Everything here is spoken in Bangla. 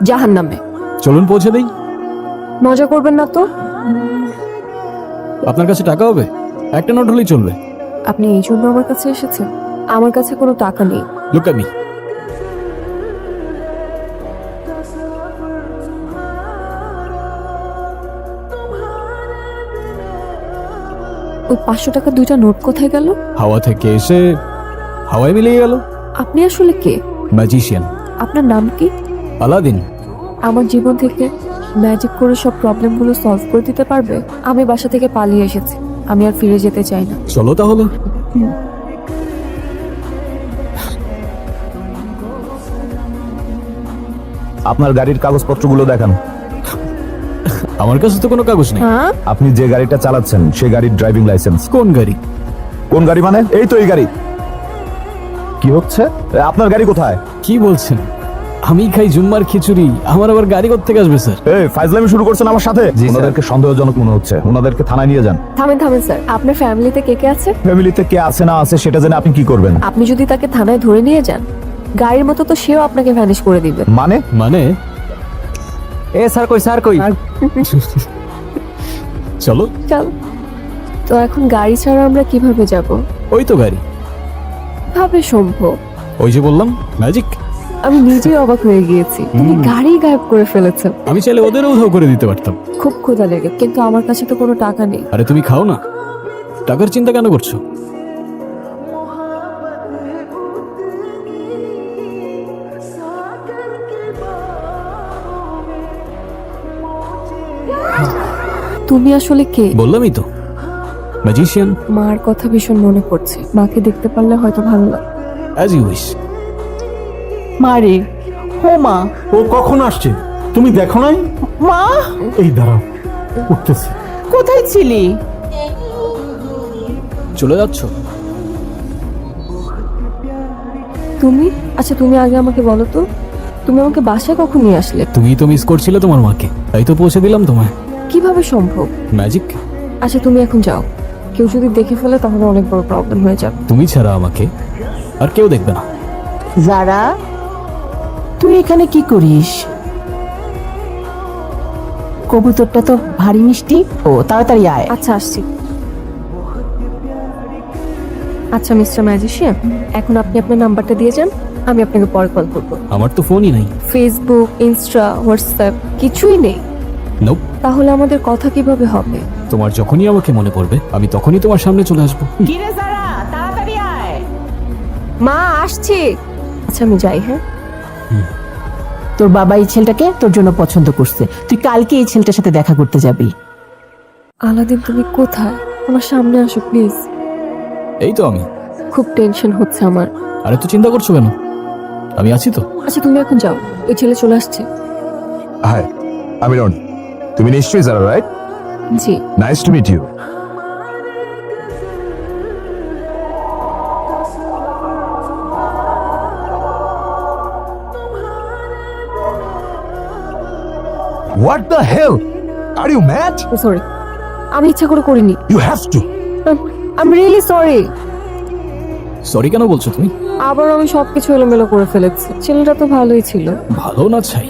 জাহান্নামে। চলুন পৌঁছে দেই। মজা করবেন না তো। আপনার কাছে টাকা হবে? একটা নোট হলেই চলবে। আপনি এই জন্য আমার কাছে এসেছেন? আমার কাছে কোনো টাকা নেই। Look at me. ওই 500 টাকা দুইটা নোট কোথায় গেল? হাওয়া থেকে এসে হাওয়ায় মিলিয়ে গেল। আপনি আসলে কে? ম্যাজিশিয়ান। আপনার নাম কি? আলাদিন। আমার জীবন থেকে ম্যাজিক করে সব প্রবলেমগুলো সলভ করে দিতে পারবে? আমি বাসা থেকে পালিয়ে এসেছি, আমি আর ফিরে যেতে চাই না। চলো তাহলে। আপনার গাড়ির কাগজপত্রগুলো দেখান। আমার কাছে তো কোনো কাগজ নেই। হ্যাঁ, আপনি যে গাড়িটা চালাচ্ছেন সে গাড়ির ড্রাইভিং লাইসেন্স। কোন গাড়ি? কোন গাড়ি মানে? এই তো এই গাড়ি। কি হচ্ছে? আপনার গাড়ি কোথায়? কি বলছেন? আমি খাই জুম্মার খিচুড়ি, আমার আবার গাড়ি কোত্থেকে আসবে স্যার? এই ফাইজলামি শুরু করছেন আমার সাথে? ওনাদেরকে সন্দেহজনক মনে হচ্ছে, ওনাদেরকে থানায় নিয়ে যান। থামেন থামেন স্যার। আপনার ফ্যামিলিতে কে কে আছে? ফ্যামিলিতে কে আছে না আছে সেটা জেনে আপনি কি করবেন? আপনি যদি তাকে থানায় ধরে নিয়ে যান, গাড়ির মতো তো সেও আপনাকে ভ্যানিশ করে দিবে। মানে? মানে এ স্যার কই, স্যার কই? চলো। চল। তো এখন গাড়ি ছাড়া আমরা কিভাবে যাব? ওই তো গাড়ি। ভাবে সম্ভব? ওই যে বললাম ম্যাজিক। আমি নিজেই অবাক হয়ে গিয়েছি, তুমি গাড়ি গায়েব করে ফেলেছো। আমি চাইলে ওদেরও উধাও করে দিতে পারতাম। খুব ক্ষুধা লেগে, কিন্তু আমার কাছে তো কোনো টাকা নেই। আরে তুমি খাও না, টাকার চিন্তা কেন করছো? তুমি আসলে কে? বললামই তো, ম্যাজিশিয়ান। মার কথা ভীষণ মনে পড়ছে, মাকে দেখতে পারলে হয়তো ভালো লাগে। As you wish. মারে, ও মা, ও কখন আসছে তুমি দেখো নাই? মা এই দাঁড়াও, উঠতেছি। কোথায় ছিলি? চলে যাচ্ছ? তুমি? আচ্ছা তুমি আগে আমাকে বলো তো, তুমি আমাকে বাসায় কখন নিয়ে আসলে? তুমি তো মিস করছিলে তোমার মাকে, তাই তো পৌঁছে দিলাম তোমায়। কিভাবে সম্ভব? ম্যাজিক। আচ্ছা তুমি এখন যাও, কেউ যদি দেখে ফেলে তাহলে অনেক বড় প্রবলেম হয়ে যাবে। তুমি ছাড়া আমাকে আর কেউ দেখবে না। যারা, তুই এখানে কি করিস? কবুতরটা তো ভারী মিষ্টি। ও তাড়াতাড়ি আয়। আচ্ছা আসছি। আচ্ছা মিস্টার ম্যাজিশিয়ান, এখন আপনি আপনার নাম্বারটা দিয়ে যান, আমি আপনাকে পরে কল করবো। আমার তো ফোনই নাই। ফেসবুক, ইনস্টা, হোয়াটসঅ্যাপ কিছুই নেই? নোপ। তাহলে আমাদের কথা কিভাবে হবে? তোমার যখনই আমাকে মনে পড়বে আমি তখনই তোমার সামনে চলে আসবো। কিরে যারা, তাড়াতাড়ি আয়। মা আসছি। আচ্ছা আমি যাই। হ্যাঁ, তোর বাবা এই ছেলেটাকে তোর জন্য পছন্দ করছে, তুই কালকে এই ছেলেটার সাথে দেখা করতে যাবি। আলাদিন তুমি কোথায়? আমার সামনে আসো প্লিজ। এই তো আমি। খুব টেনশন হচ্ছে আমার। আরে তো চিন্তা করছো কেন, আমি আছি তো। আচ্ছা তুমি এখন যাও, ওই ছেলে চলে আসছে। হাই, আমি রন। তুমি নিশ্চয়ই যারা, রাইট? জি। Nice to meet you. What the hell? Are you mad? Sorry, আমি ইচ্ছা করে করিনি। You have to. I am really sorry. Sorry কেন বলছো তুমি? আবার আমি সবকিছু এলোমেলো করে ফেলেছি। ছেলেটা তো ভালোই ছিল। ভালো না চাই,